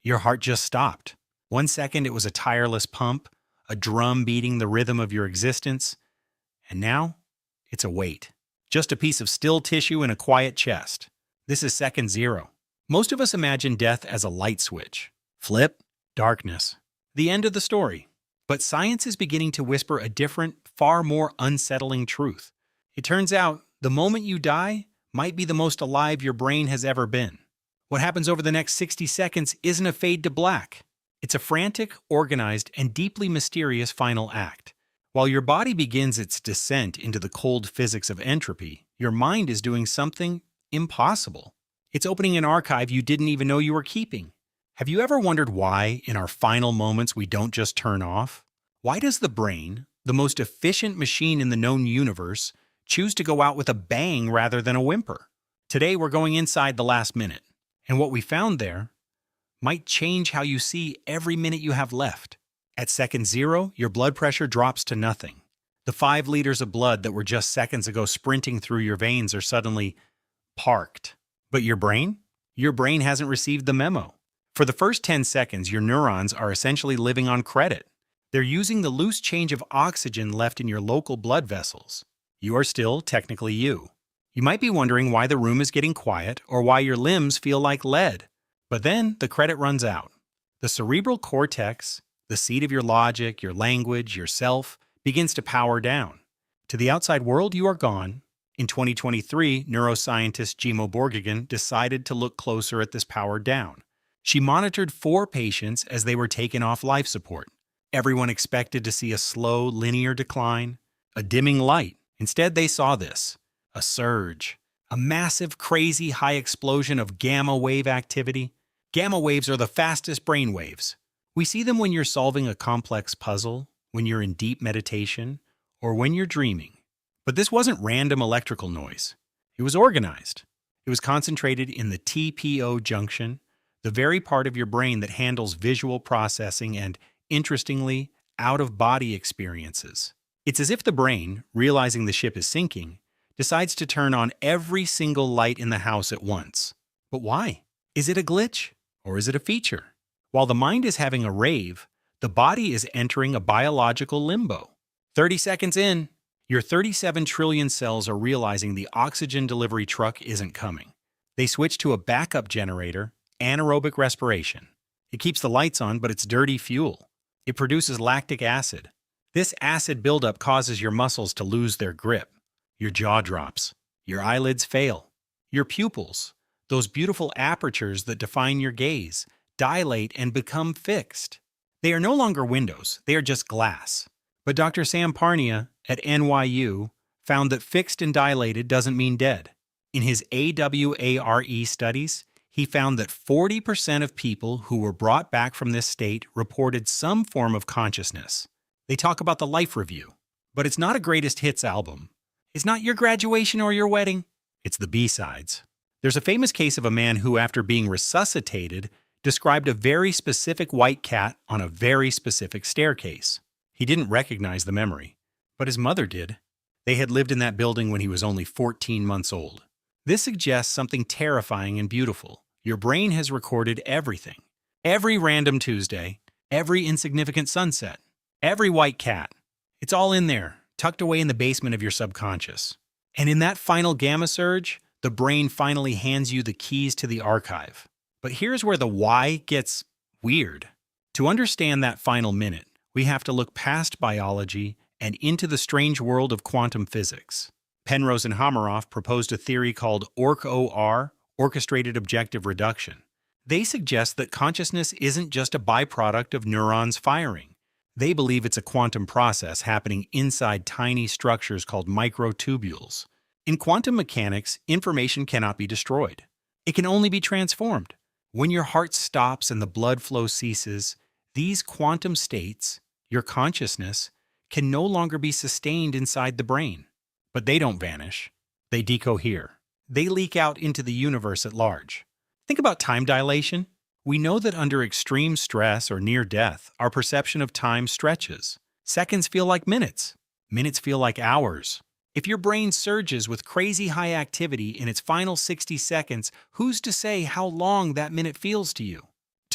Your heart just stopped. 1 second it was a tireless pump, a drum beating the rhythm of your existence, and now it's a weight. Just a piece of still tissue in a quiet chest. This is second zero. Most of us imagine death as a light switch. Flip, darkness. The end of the story. But science is beginning to whisper a different, far more unsettling truth. It turns out, the moment you die might be the most alive your brain has ever been. What happens over the next 60 seconds isn't a fade to black. It's a frantic, organized, and deeply mysterious final act. While your body begins its descent into the cold physics of entropy, your mind is doing something impossible. It's opening an archive you didn't even know you were keeping. Have you ever wondered why, in our final moments, we don't just turn off? Why does the brain, the most efficient machine in the known universe, choose to go out with a bang rather than a whimper? Today, we're going inside the last minute, and what we found there might change how you see every minute you have left. At second zero, your blood pressure drops to nothing. The 5 liters of blood that were just seconds ago sprinting through your veins are suddenly parked. But your brain? Your brain hasn't received the memo. For the first 10 seconds, your neurons are essentially living on credit. They're using the loose change of oxygen left in your local blood vessels. You are still technically you. You might be wondering why the room is getting quiet or why your limbs feel like lead. But then the credit runs out. The cerebral cortex, the seat of your logic, your language, your self, begins to power down. To the outside world, you are gone. In 2023, neuroscientist Jimo Borgigan decided to look closer at this power down. She monitored 4 patients as they were taken off life support. Everyone expected to see a slow, linear decline, a dimming light. Instead, they saw this: a surge, a massive, crazy, high explosion of gamma wave activity. Gamma waves are the fastest brain waves. We see them when you're solving a complex puzzle, when you're in deep meditation, or when you're dreaming. But this wasn't random electrical noise. It was organized. It was concentrated in the TPO junction, the very part of your brain that handles visual processing and, interestingly, out-of-body experiences. It's as if the brain, realizing the ship is sinking, decides to turn on every single light in the house at once. But why? Is it a glitch? Or is it a feature? While the mind is having a rave, the body is entering a biological limbo. 30 seconds in, your 37 trillion cells are realizing the oxygen delivery truck isn't coming. They switch to a backup generator, anaerobic respiration. It keeps the lights on, but it's dirty fuel. It produces lactic acid. This acid buildup causes your muscles to lose their grip. Your jaw drops. Your eyelids fail. Your pupils, those beautiful apertures that define your gaze, dilate and become fixed. They are no longer windows, they are just glass. But Dr. Sam Parnia at NYU found that fixed and dilated doesn't mean dead. In his AWARE studies, he found that 40% of people who were brought back from this state reported some form of consciousness. They talk about the life review, but it's not a greatest hits album. It's not your graduation or your wedding. It's the B-sides. There's a famous case of a man who, after being resuscitated, described a very specific white cat on a very specific staircase. He didn't recognize the memory, but his mother did. They had lived in that building when he was only 14 months old. This suggests something terrifying and beautiful. Your brain has recorded everything. Every random Tuesday, every insignificant sunset, every white cat. It's all in there, tucked away in the basement of your subconscious. And in that final gamma surge, the brain finally hands you the keys to the archive. But here's where the why gets weird. To understand that final minute, we have to look past biology and into the strange world of quantum physics. Penrose and Hameroff proposed a theory called OR, Orchestrated Objective Reduction. They suggest that consciousness isn't just a byproduct of neurons firing. They believe it's a quantum process happening inside tiny structures called microtubules. In quantum mechanics, information cannot be destroyed. It can only be transformed. When your heart stops and the blood flow ceases, these quantum states, your consciousness, can no longer be sustained inside the brain. But they don't vanish. They decohere. They leak out into the universe at large. Think about time dilation. We know that under extreme stress or near death, our perception of time stretches. Seconds feel like minutes. Minutes feel like hours. If your brain surges with crazy high activity in its final 60 seconds, who's to say how long that minute feels to you?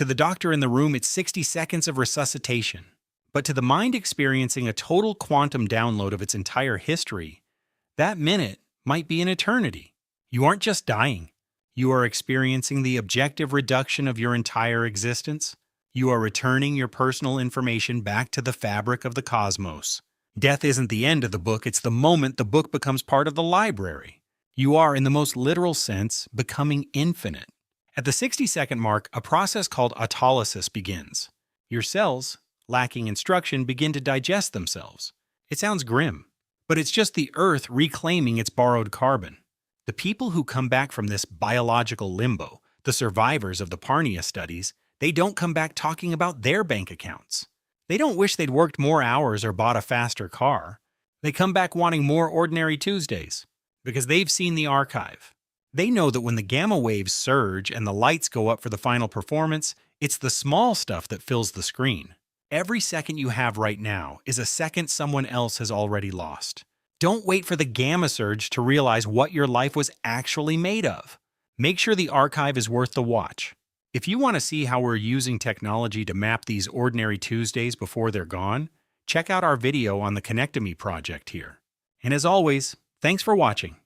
To the doctor in the room, it's 60 seconds of resuscitation. But to the mind experiencing a total quantum download of its entire history, that minute might be an eternity. You aren't just dying. You are experiencing the objective reduction of your entire existence. You are returning your personal information back to the fabric of the cosmos. Death isn't the end of the book, it's the moment the book becomes part of the library. You are, in the most literal sense, becoming infinite. At the 60-second mark, a process called autolysis begins. Your cells, lacking instruction, begin to digest themselves. It sounds grim, but it's just the Earth reclaiming its borrowed carbon. The people who come back from this biological limbo, the survivors of the Parnia studies, they don't come back talking about their bank accounts. They don't wish they'd worked more hours or bought a faster car. They come back wanting more ordinary Tuesdays, because they've seen the archive. They know that when the gamma waves surge and the lights go up for the final performance, it's the small stuff that fills the screen. Every second you have right now is a second someone else has already lost. Don't wait for the gamma surge to realize what your life was actually made of. Make sure the archive is worth the watch. If you want to see how we're using technology to map these ordinary Tuesdays before they're gone, check out our video on the Connectomy project here. And as always, thanks for watching.